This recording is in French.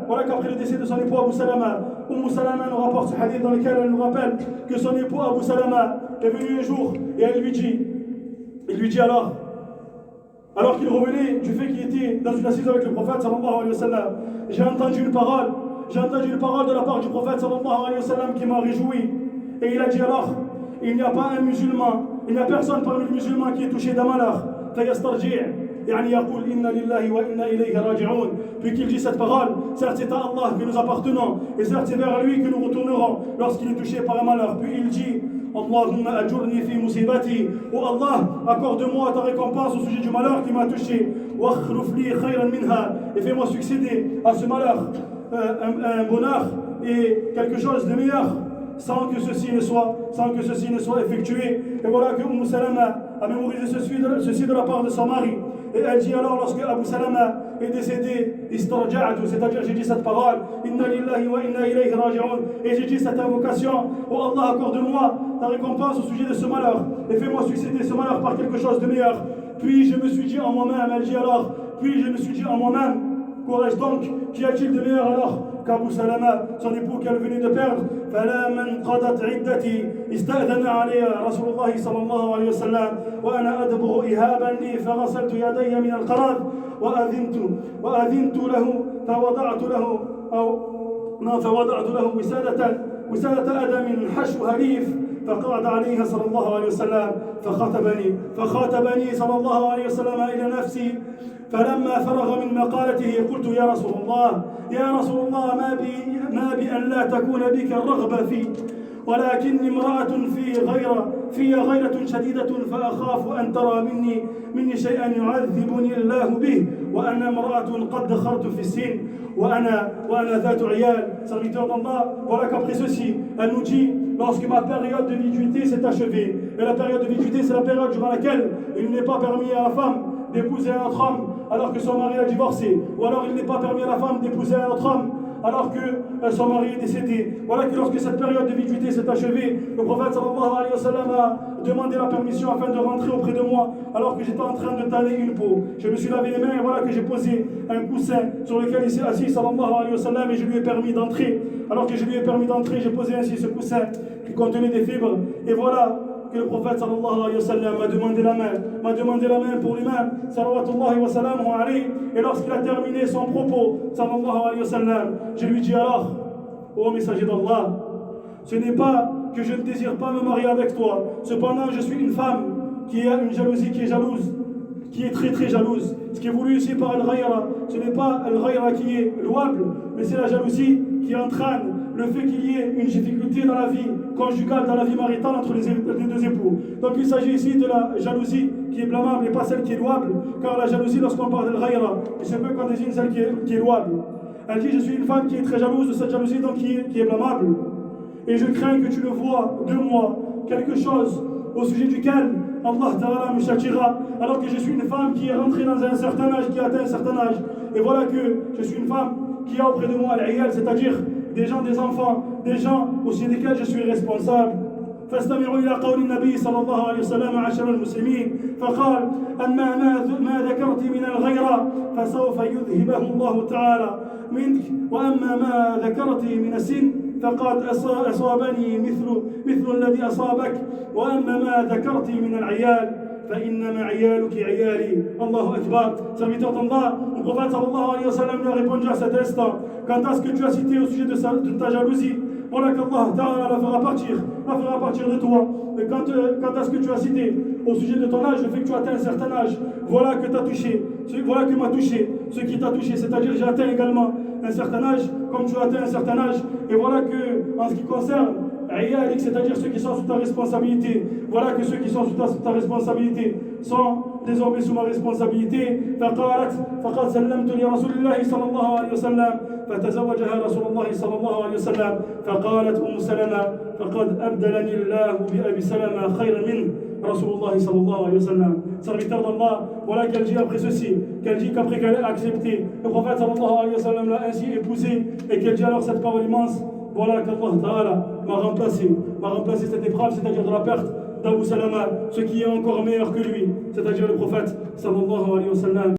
voilà qu'après le décès de son époux Abu Salama, Salama nous rapporte ce hadith dans lequel elle nous rappelle que son époux Abu Salama est venu un jour et il lui dit alors qu'il revenait du fait qu'il était dans une assise avec le prophète sallallahu alayhi wa sallam, j'ai entendu une parole de la part du prophète sallallahu alayhi wa sallam qui m'a réjoui. Et il a dit alors, il n'y a pas un musulman, il n'y a personne parmi les musulmans qui est touché d'un malheur. Puis qu'il dit cette parole, certes c'est à Allah que nous appartenons, et certes c'est vers lui que nous retournerons lorsqu'il est touché par un malheur. Puis il dit, Allahumma ajurni fi musibati, oh Allah, accorde-moi ta récompense au sujet du malheur qui m'a touché, wakhruf li khayran minha, et fais-moi succéder à ce malheur un bonheur et quelque chose de meilleur, sans que ceci ne soit effectué. Et voilà que Salama a mémorisé ceci de la part de son mari. Et elle dit alors, lorsque Abu Salama est décédé, istarja'tu, c'est-à-dire j'ai dit cette parole, inna lillahi wa inna ilayhi raji'un, et j'ai dit cette invocation, oh Allah, accorde-moi ta récompense au sujet de ce malheur et fais-moi succéder ce malheur par quelque chose de meilleur. Puis je me suis dit en moi-même, elle dit alors, qu'aurais-je donc, qu'y a-t-il de meilleur alors qu'Abu Salama, son époux qu'elle venait de perdre? فلما انقضت عدتي استأذن علي رسول الله صلى الله عليه وسلم وأنا أدبغ إهابا لي فغسلت يدي من القرض وأذنت له فوضعت له وسادة أدم حشوها ليف فقعد عليها صلى الله عليه وسلم فخاطبني صلى الله عليه وسلم إلى نفسي. فلما فرغ من مقالته قلت يا رسول الله ما بي أن لا تكون بك الرغبة في ولكني امرأة في غيرة شديدة فأخاف أن ترى مني شيئا يعذبني الله به وأنا امرأة قد دخلت في السن وأنا ذات عيال. Serviteur d'Allah, voilà qu'après ceci, elle nous dit, lorsque ma période de viduité s'est achevée, et la période de viduité c'est la période durant laquelle il n'est pas permis à la femme d'épouser un autre homme alors que son mari a divorcé, ou alors il n'est pas permis à la femme d'épouser un autre homme alors que son mari est décédé. Voilà que lorsque cette période de viduité s'est achevée, le prophète sallallahu alayhi wa sallam a demandé la permission afin de rentrer auprès de moi alors que j'étais en train de tailler une peau. Je me suis lavé les mains et voilà que j'ai posé un coussin sur lequel il s'est assis sallallahu alayhi wa sallam et je lui ai permis d'entrer. Alors que je lui ai permis d'entrer, j'ai posé ainsi ce coussin qui contenait des fibres. Et voilà que le prophète sallallahu alayhi wa sallam m'a demandé la main pour lui-même, sallallahu wa sallam alayhi. Et lorsqu'il a terminé son propos, sallallahu alayhi wa sallam, je lui dis alors, ô messager d'Allah, ce n'est pas que je ne désire pas me marier avec toi, cependant je suis une femme qui a une jalousie, qui est très très jalouse. Ce qui est voulu ici par Al-Ghayra, ce n'est pas Al-Ghayra qui est louable, mais c'est la jalousie qui entraîne le fait qu'il y ait une difficulté dans la vie conjugale, dans la vie maritale entre les deux époux. Donc il s'agit ici de la jalousie qui est blâmable et pas celle qui est louable, car la jalousie, lorsqu'on parle d'Al-Ghayra, il se peut qu'on désigne celle qui est louable. Elle dit, je suis une femme qui est très jalouse de cette jalousie, donc qui est blâmable. Et je crains que tu ne vois de moi quelque chose au sujet duquel Allah Ta'ala me châtira, alors que je suis une femme qui est rentrée dans un certain âge, qui a atteint un certain âge. Et voilà que je suis une femme qui a auprès de moi al-iyal, c'est-à-dire des enfants, des gens au sujet desquels je suis responsable. فاستمعوا إلى قول النبي صلى الله عليه وسلم معاشر المسلمين فقال أما ما ذكرت من الغيرة فسوف يذهبه الله تعالى منك وأما ما ذكرت من السن فقد أصابني مثل الذي أصابك وأما ما ذكرت من العيال فإنما عيالك عيالي. الله أكبر. Serviteur d'Allah, le prophète sallallahu alayhi wa sallam lui a répondu à cet instant, quant à ce que tu as cité au sujet de ta jalousie, voilà qu'Allah Ta'ala la fera partir de toi. Et quant à ce que tu as cité au sujet de ton âge, le fait que tu as atteint un certain âge, voilà que m'a touché, ce qui t'a touché, c'est-à-dire j'ai atteint également un certain âge, comme tu as atteint un certain âge, et voilà que en ce qui concerne Ayalik, c'est-à-dire ceux qui sont sous ta responsabilité, voilà que ceux qui sont sous ta responsabilité sont désormais sous ma responsabilité. فقد سلمت لرسول الله صلى الله عليه وسلم فتزوجها رسول الله صلى الله عليه وسلم فقالت سلمة فقد أبدلني الله بأبي سلمة خيرا منه رسول الله صلى الله عليه وسلم. Serviteur d'Allah, voilà qu'elle dit après ceci, qu'elle dit qu'après qu'elle ait accepté, le prophète sallallahu alayhi wa sallam l'a ainsi épousé, et qu'elle dit alors cette parole immense, voilà qu'Allah Ta'ala m'a remplacé cette épreuve, c'est-à-dire de la perte d'Abu Salama, ce qui est encore meilleur que lui, c'est-à-dire le prophète sallallahu alayhi wa sallam.